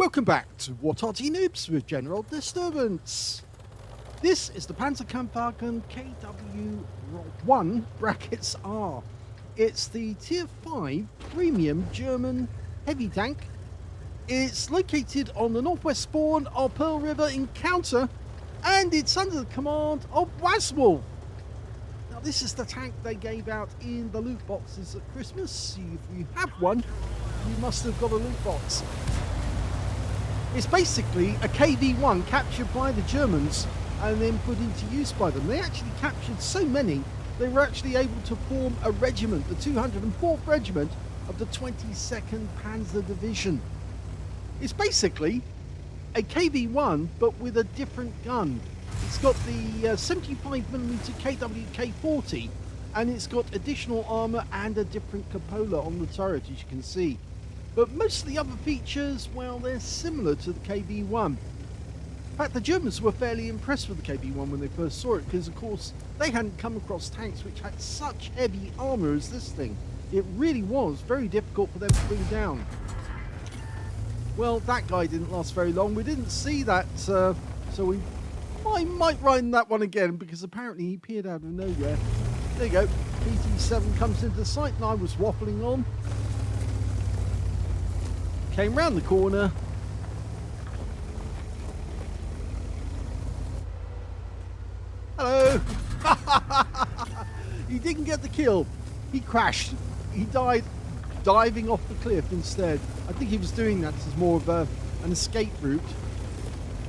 Welcome back to What Arty Noobs with General Disturbance. This is the Panzerkampfwagen Kpfw 1 It's the Tier 5 premium German heavy tank. It's located on the northwest spawn of Pearl River Encounter, and it's under the command of Wazwulf. Now this is the tank they gave out in the loot boxes at Christmas. If you have one, you must have got a loot box. It's basically a KV-1 captured by the Germans and then put into use by them. They actually captured so many, they were actually able to form a regiment, the 204th Regiment of the 22nd Panzer Division. It's basically a KV-1 but with a different gun. It's got the 75mm Kpfw K40 and it's got additional armour and a different cupola on the turret, as you can see. But most of the other features, well, they're similar to the KV-1. In fact, the Germans were fairly impressed with the KV-1 when they first saw it, because of course they hadn't come across tanks which had such heavy armour as this thing. It really was very difficult for them to bring down. Well, that guy didn't last very long. We didn't see that, so I might run that one again, because apparently he appeared out of nowhere. There you go, PT7 comes into sight and I was waffling on. Came round the corner. Hello! He didn't get the kill. He crashed. He died diving off the cliff instead. I think he was doing that as more of an escape route.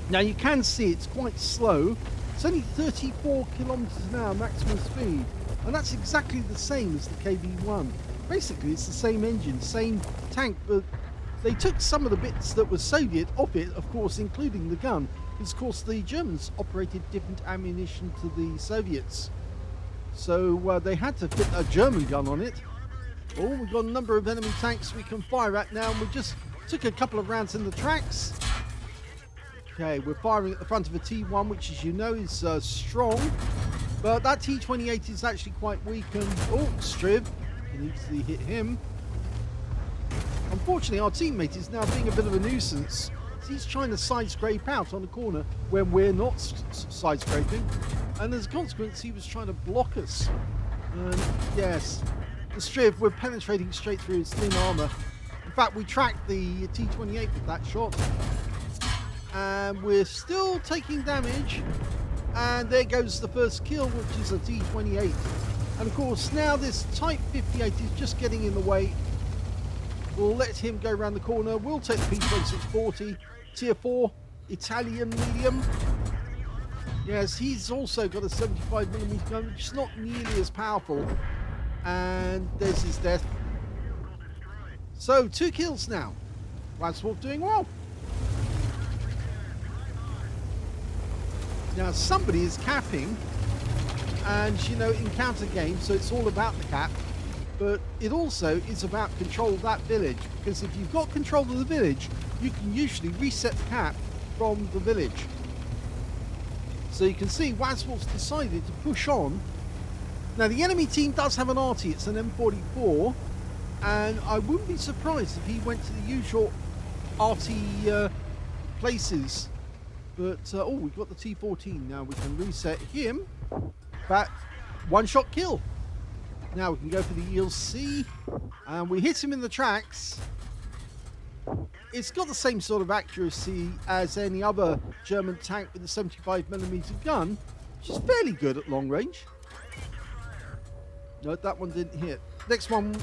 Now you can see it's quite slow. It's only 34 kilometers an hour maximum speed. And that's exactly the same as the KV-1. Basically, it's the same engine, same tank, but they took some of the bits that were Soviet off it, of course, including the gun, because of course the Germans operated different ammunition to the Soviets. So they had to fit a German gun on it. Oh, we've got a number of enemy tanks we can fire at now, and we just took a couple of rounds in the tracks. Okay, we're firing at the front of a T1, which, as you know, is strong, but that T28 is actually quite weak, and oh, Striv can easily hit him. Unfortunately, our teammate is now being a bit of a nuisance. He's trying to side scrape out on the corner when we're not side scraping, and as a consequence, he was trying to block us. Yes, the Striv, we're penetrating straight through his thin armour. In fact, we tracked the T28 with that shot, and we're still taking damage. And there goes the first kill, which is a T28. And of course, now this Type 58 is just getting in the way. We'll let him go around the corner. We'll take the P2640, Tier 4, Italian medium. Yes, he's also got a 75mm gun, which is not nearly as powerful. And there's his death. So, 2 kills now. Wazwulf doing well. Now, somebody is capping. And, you know, encounter game, so it's all about the cap. But it also is about control of that village, because if you've got control of the village, you can usually reset the cap from the village. So you can see Wazwulf's decided to push on. Now the enemy team does have an Arty, it's an M44, and I wouldn't be surprised if he went to the usual Arty places. But, oh, we've got the T14 now, we can reset him. But one-shot kill. Now we can go for the ELC, and we hit him in the tracks. It's got the same sort of accuracy as any other German tank with a 75mm gun, which is fairly good at long range. No, that one didn't hit. Next one,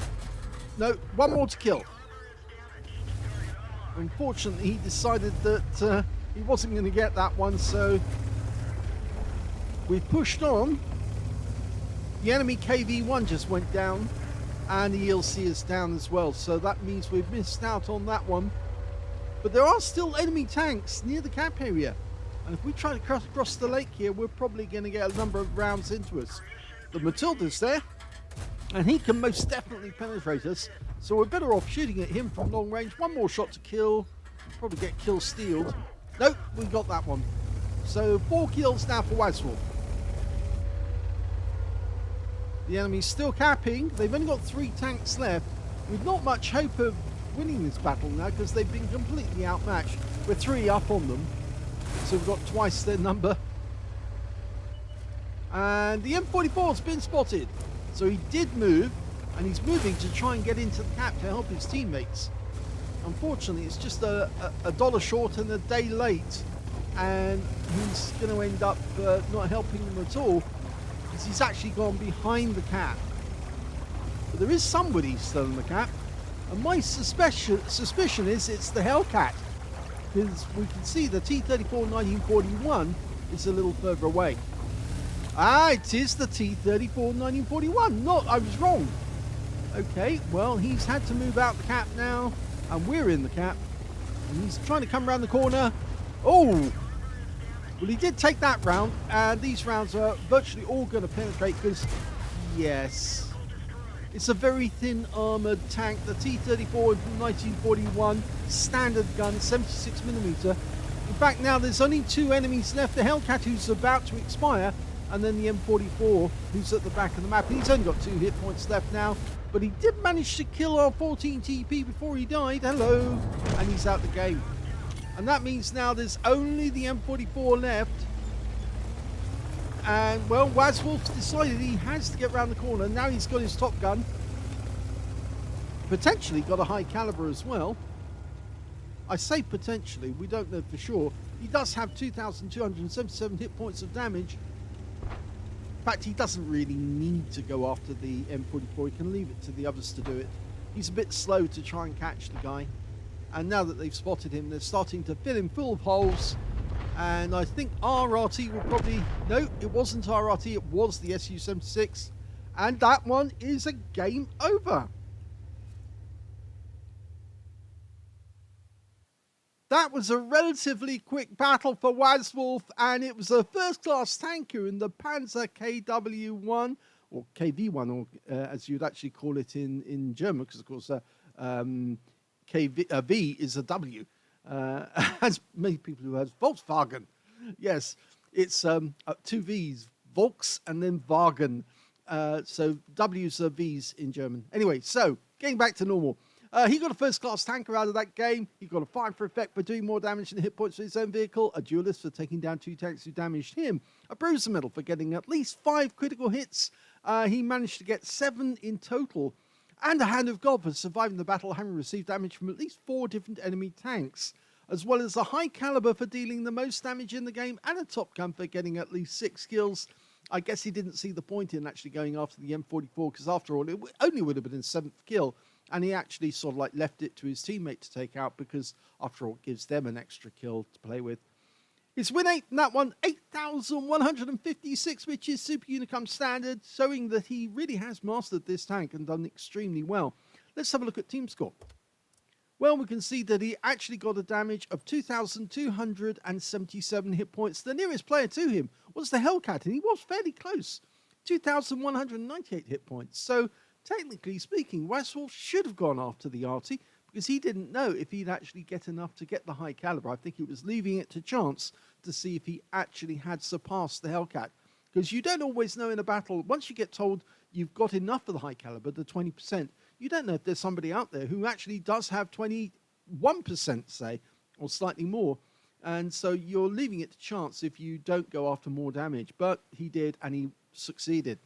no, one more to kill. Unfortunately, he decided that he wasn't going to get that one, so we pushed on. The enemy KV-1 just went down, and the ELC is down as well, so that means we've missed out on that one. But there are still enemy tanks near the cap area, and if we try to cross the lake here, we're probably going to get a number of rounds into us. The Matilda's there, and he can most definitely penetrate us, so we're better off shooting at him from long range. One more shot to kill, probably get kill stealed. Nope, we got that one. So 4 kills now for Wazwulf. The enemy's still capping. They've only got 3 tanks left, with not much hope of winning this battle now because they've been completely outmatched. We're 3 up on them, so we've got twice their number. And the M44's been spotted, so he did move, and he's moving to try and get into the cap to help his teammates. Unfortunately, it's just a dollar short and a day late, and he's going to end up not helping them at all, because he's actually gone behind the cap. But there is somebody still in the cap, and my suspicion is it's the Hellcat, because we can see the T-34 1941 is a little further away. Ah, it is the T-34 1941. No, I was wrong. Okay, well, he's had to move out the cap now, and we're in the cap, and he's trying to come around the corner. Oh! Well, he did take that round, and these rounds are virtually all going to penetrate, because, yes, it's a very thin armoured tank. The T-34 1941, standard gun, 76mm. In fact, now there's only 2 enemies left. The Hellcat, who's about to expire, and then the M44, who's at the back of the map. He's only got 2 hit points left now, but he did manage to kill our 14 TP before he died. Hello! And he's out the game. And that means now there's only the M44 left. And, well, Wazwulf decided he has to get around the corner. Now he's got his top gun. Potentially got a high caliber as well. I say potentially, we don't know for sure. He does have 2,277 hit points of damage. In fact, he doesn't really need to go after the M44. He can leave it to the others to do it. He's a bit slow to try and catch the guy. And now that they've spotted him, they're starting to fill him full of holes. And I think RRT will probably... No, it wasn't RRT. It was the Su-76. And that one is a game over. That was a relatively quick battle for Wazwulf, and it was a first-class tanker in the Panzer Kw1, or KV1, or as you'd actually call it in German, because of course V is a W, as many people who have Volkswagen. Yes, it's 2 V's, Volks and then Wagen. So W's are V's in German. Anyway, so getting back to normal. He got a first-class tanker out of that game. He got a 5 for effect for doing more damage than hit points for his own vehicle, a duelist for taking down 2 tanks who damaged him, a bruiser medal for getting at least 5 critical hits. He managed to get 7 in total, and a hand of God for surviving the battle, having received damage from at least 4 different enemy tanks, as well as a high caliber for dealing the most damage in the game, and a top gun for getting at least 6 kills. I guess he didn't see the point in actually going after the M44, because after all, it only would have been his 7th kill. And he actually sort of like left it to his teammate to take out, because after all, it gives them an extra kill to play with. His win rate in that one, 8,156, which is Super Unicum standard, showing that he really has mastered this tank and done extremely well. Let's have a look at team score. Well, we can see that he actually got a damage of 2,277 hit points. The nearest player to him was the Hellcat, and he was fairly close, 2,198 hit points. So, technically speaking, Wazwulf should have gone after the Arty, because he didn't know if he'd actually get enough to get the high caliber. I think he was leaving it to chance to see if he actually had surpassed the Hellcat, because you don't always know in a battle. Once you get told you've got enough of the high caliber, the 20%, you don't know if there's somebody out there who actually does have 21%, say, or slightly more. And so you're leaving it to chance if you don't go after more damage. But he did, and he succeeded.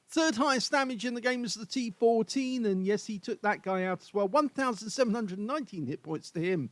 Third highest damage in the game was the T14, and yes, he took that guy out as well. 1,719 hit points to him.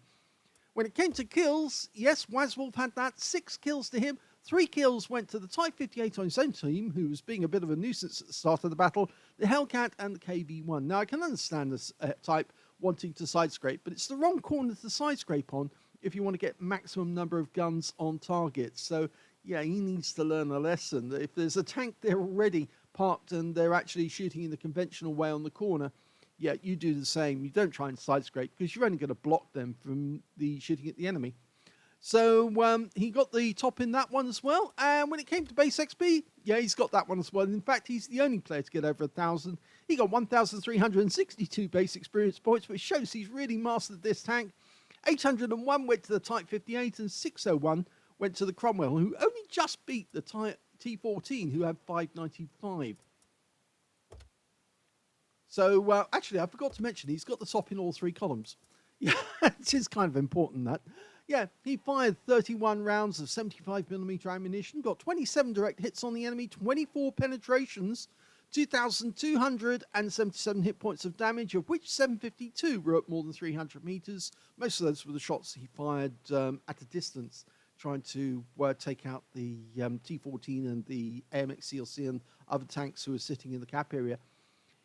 When it came to kills, yes, Wazwulf had that. 6 kills to him. 3 kills went to the Type 58 on his own team, who was being a bit of a nuisance at the start of the battle, the Hellcat and the KV1. Now, I can understand this type wanting to side scrape, but it's the wrong corner to side scrape on if you want to get maximum number of guns on target. So, yeah, he needs to learn a lesson. If there's a tank there already parked and they're actually shooting in the conventional way on the corner, yeah, you do the same. You don't try and side scrape, because you're only going to block them from the shooting at the enemy. So he got the top in that one as well. And when it came to base XP, yeah, he's got that one as well. In fact, he's the only player to get over 1,000. He got 1,362 base experience points, which shows he's really mastered this tank. 801 went to the Type 58, and 601 went to the Cromwell, who only just beat the T14, who had 595. So actually, I forgot to mention he's got the top in all 3 columns. Yeah, it is kind of important that. Yeah, he fired 31 rounds of 75mm ammunition, got 27 direct hits on the enemy, 24 penetrations, 2,277 hit points of damage, of which 752 were at more than 300 meters. Most of those were the shots he fired at a distance, trying to take out the T-14 and the AMX CLC and other tanks who were sitting in the cap area.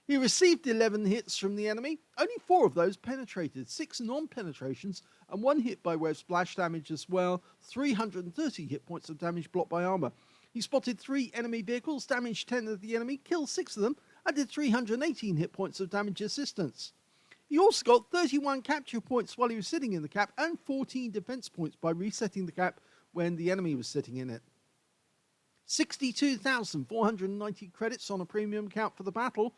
He received 11 hits from the enemy. Only 4 of those penetrated, 6 non-penetrations, and 1 hit by way of splash damage as well. 330 hit points of damage blocked by armor. He spotted 3 enemy vehicles, damaged 10 of the enemy, killed 6 of them, and did 318 hit points of damage assistance. He also got 31 capture points while he was sitting in the cap, and 14 defense points by resetting the cap when the enemy was sitting in it. 62,490 credits on a premium account for the battle.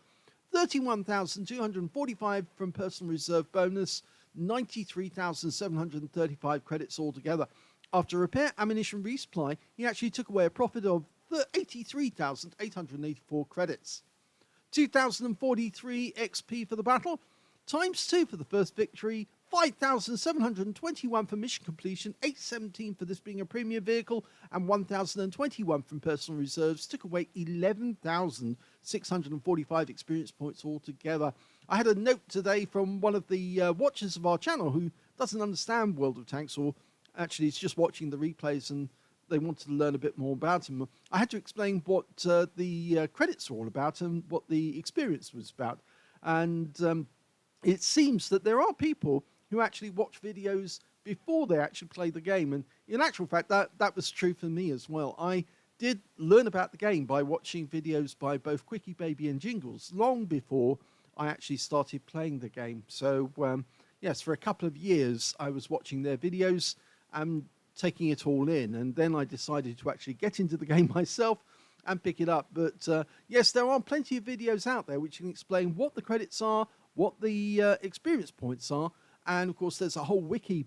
31,245 from personal reserve bonus, 93,735 credits altogether. After repair, ammunition resupply, he actually took away a profit of 83,884 credits. 2,043 XP for the battle, times 2 for the first victory, 5,721 for mission completion, 817 for this being a premium vehicle, and 1,021 from personal reserves took away 11,645 experience points altogether. I had a note today from one of the watchers of our channel who doesn't understand World of Tanks, or actually is just watching the replays and they wanted to learn a bit more about him. I had to explain what the credits are all about and what the experience was about. And it seems that there are people who actually watch videos before they actually play the game. And in actual fact, that was true for me as well. I did learn about the game by watching videos by both Quickie Baby and Jingles long before I actually started playing the game. So, yes, for a couple of years, I was watching their videos and taking it all in. And then I decided to actually get into the game myself and pick it up. But yes, there are plenty of videos out there which can explain what the credits are, what the experience points are, and of course there's a whole wiki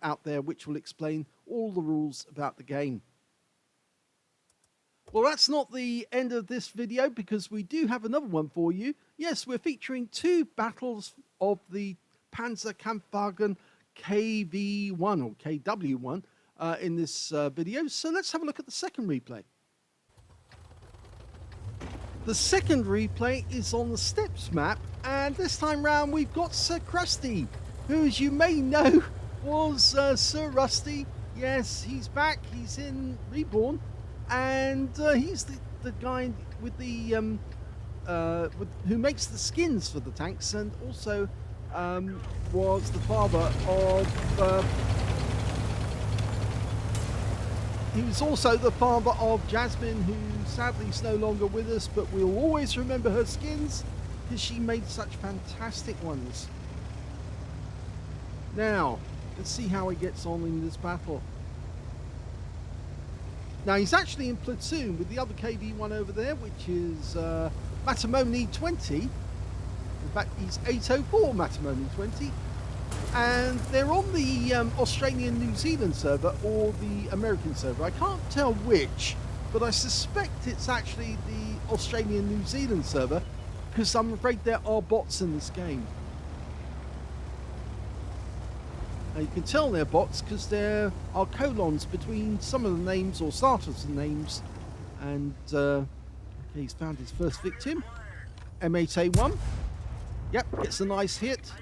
out there which will explain all the rules about the game. Well, that's not the end of this video, because we do have another one for you. Yes, we're featuring 2 battles of the Panzerkampfwagen KV1 or KW1 in this video. So let's have a look at the second replay. The second replay is on the Steps map, and this time round we've got sircrusty, who, as you may know, was Sir Rusty. Yes, he's back, he's in REBRN, and he's the guy with the who makes the skins for the tanks, and also was the father of he was also the father of Jasmine, who sadly is no longer with us, but we'll always remember her skins because she made such fantastic ones. Now, let's see how he gets on in this battle. Now, he's actually in platoon with the other KV1 over there, which is Matamoni 20. In fact, he's 804 Matamoni 20. And they're on the Australian-New Zealand server or the American server. I can't tell which, but I suspect it's actually the Australian-New Zealand server, because I'm afraid there are bots in this game. Now you can tell they're bots because there are colons between some of the names, or starters and names. And okay, he's found his first victim. M8A1. Yep, gets a nice hit.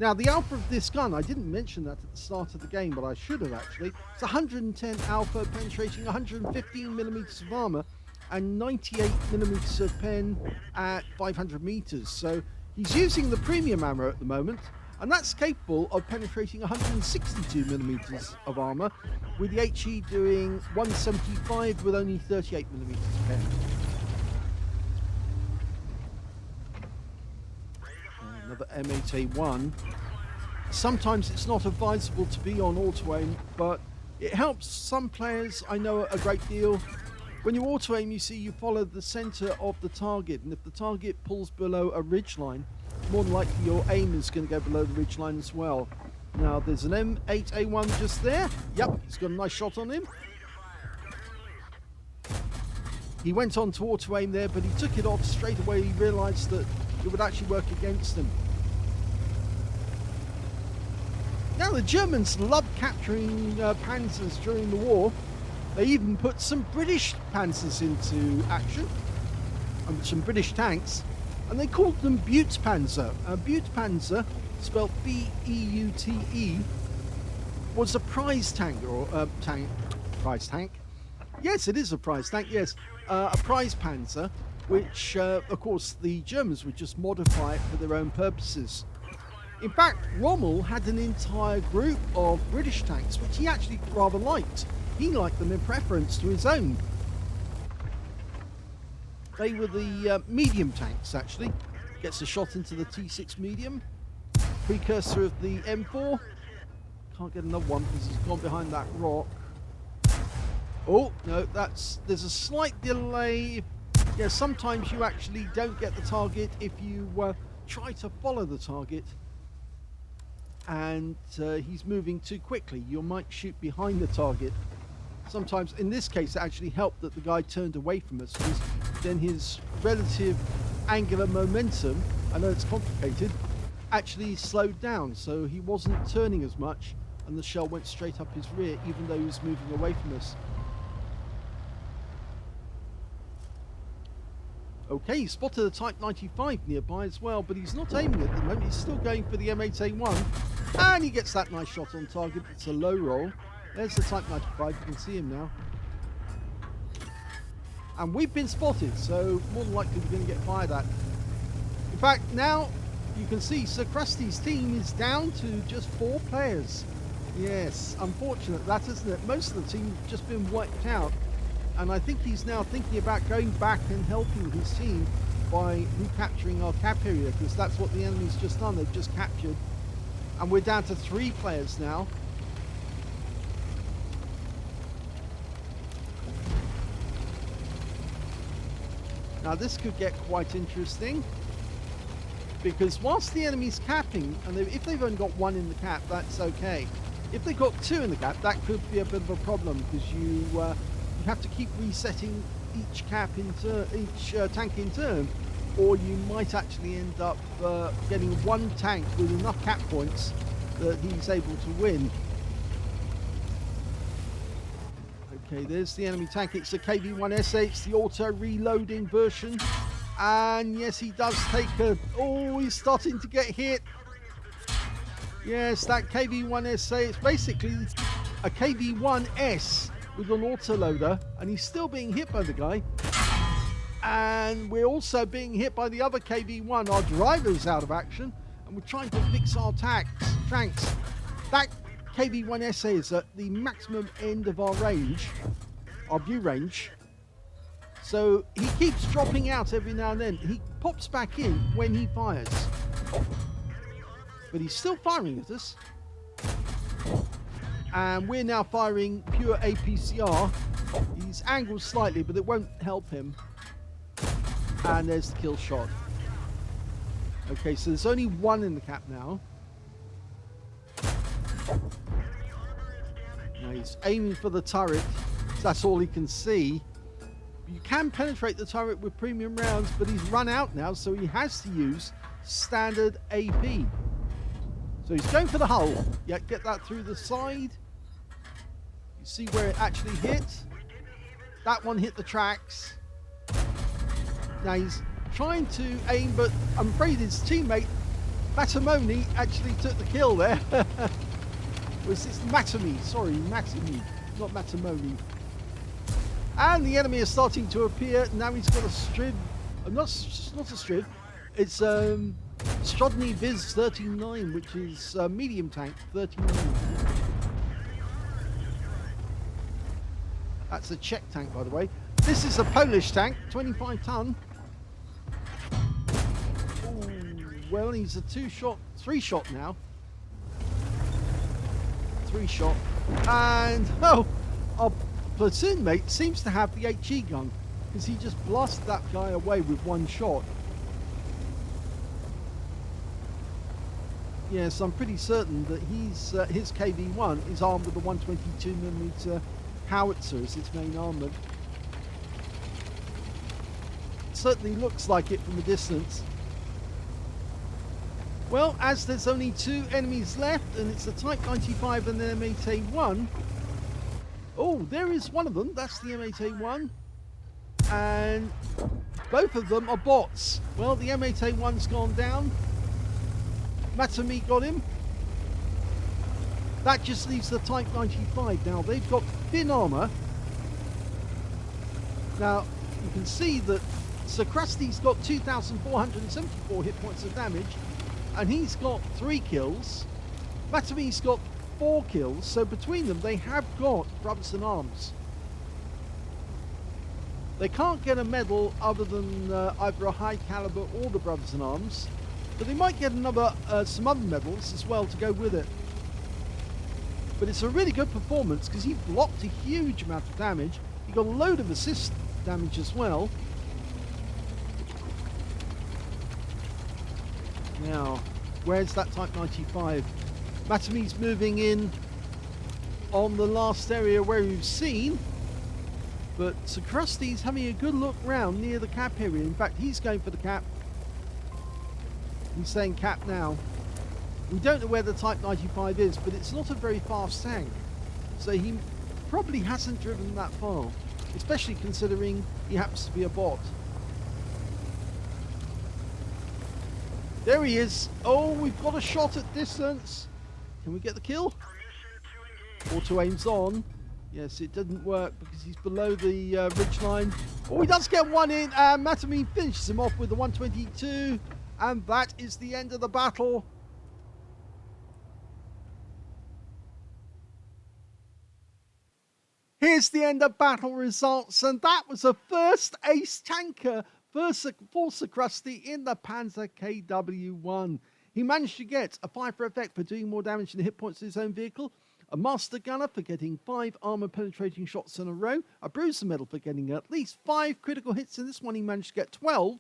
Now, the alpha of this gun, I didn't mention that at the start of the game, but I should have actually. It's 110 alpha, penetrating 115 millimeters of armor and 98 millimeters of pen at 500 meters. So he's using the premium ammo at the moment, and that's capable of penetrating 162 millimeters of armor, with the HE doing 175 with only 38 millimeters of pen. Another M8A1. Sometimes it's not advisable to be on auto aim, but it helps some players I know a great deal. When you auto aim, you see you follow the center of the target, and if the target pulls below a ridgeline, more than likely your aim is going to go below the ridgeline as well. Now there's an M8A1 just there. Yep, he's got a nice shot on him. He went on to auto aim there, but he took it off straight away. He realized that it would actually work against them. Now, the Germans loved capturing panzers during the war. They even put some British panzers into action, and some British tanks, and they called them Butpanzer. Butpanzer, spelled B-E-U-T-E, was a prize tank, or prize tank. Yes, it is a prize tank, yes. A prize panzer, which, of course, the Germans would just modify it for their own purposes. In fact, Rommel had an entire group of British tanks, which he actually rather liked. He liked them in preference to his own. They were the medium tanks, actually. Gets a shot into the T6 medium. Precursor of the M4. Can't get another one because he's gone behind that rock. Oh, no, there's a slight delay. Yeah, sometimes you actually don't get the target if you try to follow the target. And he's moving too quickly. You might shoot behind the target. Sometimes, in this case, it actually helped that the guy turned away from us, because then his relative angular momentum, I know it's complicated, actually slowed down, so he wasn't turning as much, and the shell went straight up his rear, even though he was moving away from us. Okay, he spotted a Type 95 nearby as well, but he's not aiming at the moment. He's still going for the M8A1, and he gets that nice shot on target. It's a low roll. There's the Type 95, you can see him now. And we've been spotted, so more than likely we're going to get fired at. In fact, now you can see sircrusty's team is down to just 4 players. Yes, unfortunate that, isn't it? Most of the team have just been wiped out. And I think he's now thinking about going back and helping his team by recapturing our cap area, because that's what the enemy's just done. They've just captured. And we're down to 3 players now. Now this could get quite interesting, because whilst the enemy's capping, and if they've only got 1 in the cap, that's okay. If they've got 2 in the cap, that could be a bit of a problem, because you have to keep resetting each cap each tank in turn, or you might actually end up getting 1 tank with enough cap points that he's able to win. Okay, there's the enemy tank. It's a Kpfw, it's the auto reloading version, and yes, he does take a... Oh, he's starting to get hit. Yes, that Kpfw, it's basically a Kpfw with an autoloader, and he's still being hit by the guy. And we're also being hit by the other Kpfw. Our driver's out of action, and we're trying to fix our tanks. That Kpfw is at the maximum end of our range, our view range. So he keeps dropping out every now and then. He pops back in when he fires. But he's still firing at us. And we're now firing pure APCR. He's angled slightly, but it won't help him. And there's the kill shot. Okay, so there's only 1 in the cap now. Now he's aiming for the turret. So that's all he can see. You can penetrate the turret with premium rounds, but he's run out now, so he has to use standard AP. So he's going for the hull. Yeah, get that through the side. You see where it actually hit. That one hit the tracks. Now he's trying to aim, but I'm afraid his teammate Matamoni actually took the kill there. Was this Matami? Sorry, Matami, not Matamoni. And the enemy is starting to appear. Now he's got a Striv, not a Striv, it's Strodny Viz 39, which is a medium tank, 39. That's a Czech tank, by the way. This is a Polish tank, 25 ton. Ooh, well, he's a 3-shot now. 3-shot. And, oh, our platoon mate seems to have the HE gun, because he just blasted that guy away with 1 shot. Yes, I'm pretty certain that his KV-1 is armed with a 122mm howitzer as its main armament. It certainly looks like it from a distance. Well, as there's only 2 enemies left, and it's the Type 95 and the M8A1. Oh, there is one of them. That's the M8A1. And both of them are bots. Well, the M8A1's gone down. Matsumi got him. That just leaves the Type 95 now. They've got thin armor. Now, you can see that sircrusty's got 2,474 hit points of damage, and he's got 3 kills. Matsumi's got 4 kills, so between them they have got brothers in arms. They can't get a medal other than either a high caliber or the brothers in arms, but they might get some other medals as well to go with it. But it's a really good performance because he blocked a huge amount of damage. He got a load of assist damage as well. Now, where's that Type 95? Matsumi's moving in on the last area where we've seen, but sircrusty's having a good look round near the cap area. In fact, he's going for the cap. He's saying cap now. We don't know where the Type 95 is, but it's not a very fast tank, so he probably hasn't driven that far, especially considering he happens to be a bot. There he is. Oh, we've got a shot at distance. Can we get the kill? Auto aims on. Yes, it didn't work because he's below the ridge line. Oh, he does get one in, and Matsumi finishes him off with the 122, and that is the end of the battle. Here's the end of battle results, and that was a first ace tanker for sircrusty in the Panzer Kpfw. He managed to get a 5 for effect for doing more damage than the hit points to his own vehicle, a master gunner for getting 5 armor penetrating shots in a row, a bruiser medal for getting at least 5 critical hits. In this one he managed to get 12.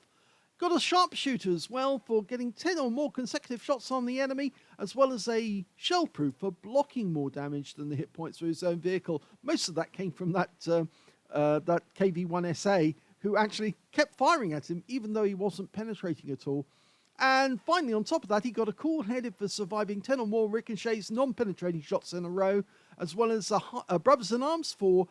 Got a sharpshooter as well for getting 10 or more consecutive shots on the enemy, as well as a shell proof for blocking more damage than the hit points for his own vehicle. Most of that came from that KV1SA, who actually kept firing at him even though he wasn't penetrating at all. And finally, on top of that, he got a cool headed for surviving 10 or more ricochets, non-penetrating shots in a row, as well as a brothers in arms for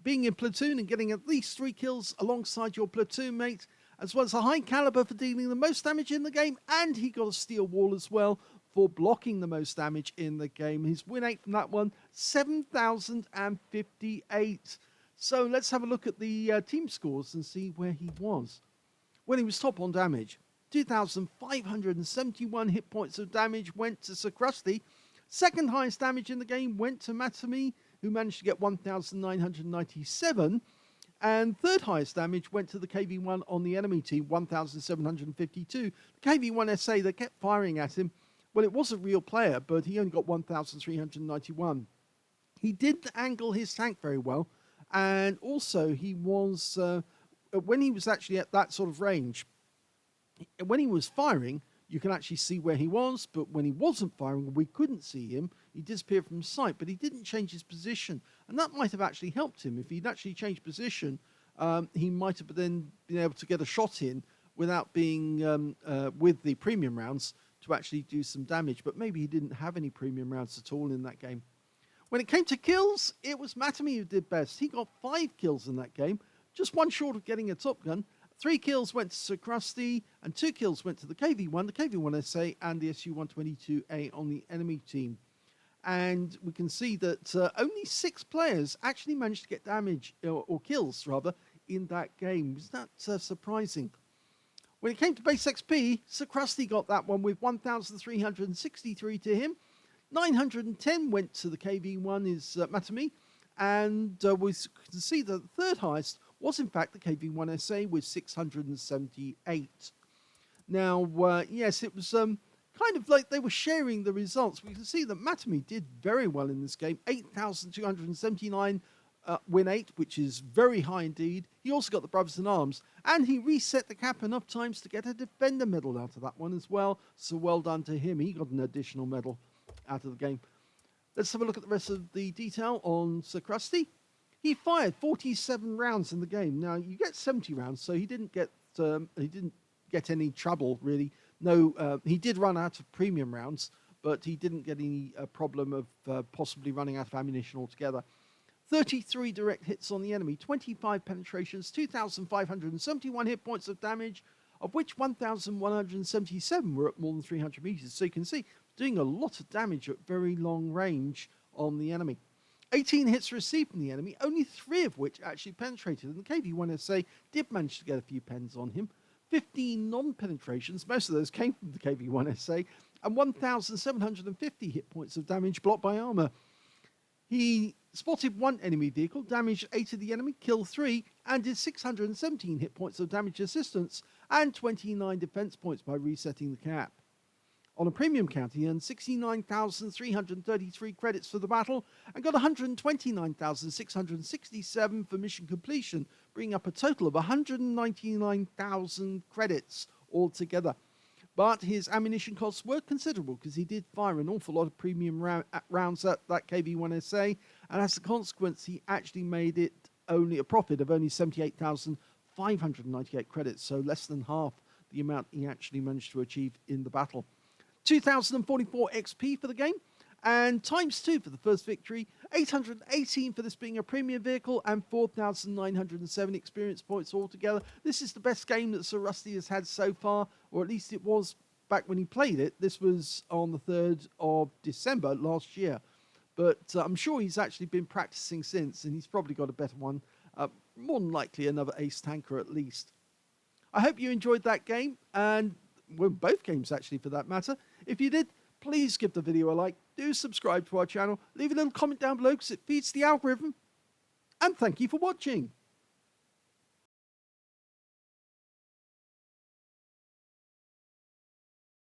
being in platoon and getting at least 3 kills alongside your platoon mate, as well as a high caliber for dealing the most damage in the game, and he got a steel wall as well for blocking the most damage in the game. His win rate from that one, 7,058. So let's have a look at the team scores and see where he was. When he was top on damage, 2,571 hit points of damage went to sircrusty. Second highest damage in the game went to Matsumi, who managed to get 1,997. And third highest damage went to the KV1 on the enemy team, 1,752. The KV1SA, they kept firing at him. Well, it was a real player, but he only got 1,391. He did angle his tank very well. And also, he was, when he was actually at that sort of range, when he was firing, you can actually see where he was, but when he wasn't firing, we couldn't see him. He disappeared from sight, but he didn't change his position. And that might have actually helped him. If he'd actually changed position, he might have then been able to get a shot in without being with the premium rounds to actually do some damage. But maybe he didn't have any premium rounds at all in that game. When it came to kills, it was Matsumi who did best. He got 5 kills in that game, just one short of getting a top gun. 3 kills went to sircrusty, and 2 kills went to the KV1, the KV1SA, and the Su-122A on the enemy team. And we can see that only 6 players actually managed to get damage, or kills rather, in that game. Isn't that surprising? When it came to base XP, sircrusty got that one with 1,363 to him. 910 went to the KV1 is Matsumi, and we can see that the third highest was in fact the KV1SA with 678. Now, yes, it was kind of like they were sharing the results. We can see that Matsumi did very well in this game, 8,279 win 8, which is very high indeed. He also got the brothers in arms, and he reset the cap enough times to get a defender medal out of that one as well. So well done to him. He got an additional medal out of the game. Let's have a look at the rest of the detail on sircrusty. He fired 47 rounds in the game. Now, you get 70 rounds, so he didn't get any trouble, really. No, he did run out of premium rounds, but he didn't get any problem of possibly running out of ammunition altogether. 33 direct hits on the enemy, 25 penetrations, 2,571 hit points of damage, of which 1,177 were at more than 300 meters. So you can see, doing a lot of damage at very long range on the enemy. 18 hits received from the enemy, only 3 of which actually penetrated, and the KV-1SA did manage to get a few pens on him. 15 non-penetrations, most of those came from the KV-1SA, and 1,750 hit points of damage blocked by armor. He spotted 1 enemy vehicle, damaged 8 of the enemy, killed 3, and did 617 hit points of damage assistance and 29 defense points by resetting the cap. On a premium count, he earned 69,333 credits for the battle and got 129,667 for mission completion, bringing up a total of 199,000 credits altogether. But his ammunition costs were considerable because he did fire an awful lot of premium rounds at that KV-1SA, and as a consequence, he actually made it only a profit of only 78,598 credits, so less than half the amount he actually managed to achieve in the battle. 2,044 XP for the game, and ×2 for the first victory, 818 for this being a premium vehicle, and 4,907 experience points altogether. This is the best game that Sir Rusty has had so far, or at least it was back when he played it. This was on the 3rd of December last year, but I'm sure he's actually been practicing since, and he's probably got a better one, more than likely another ace tanker at least. I hope you enjoyed that game, and well, both games actually for that matter. If you did, please give the video a like, do subscribe to our channel, leave a little comment down below because it feeds the algorithm, and thank you for watching.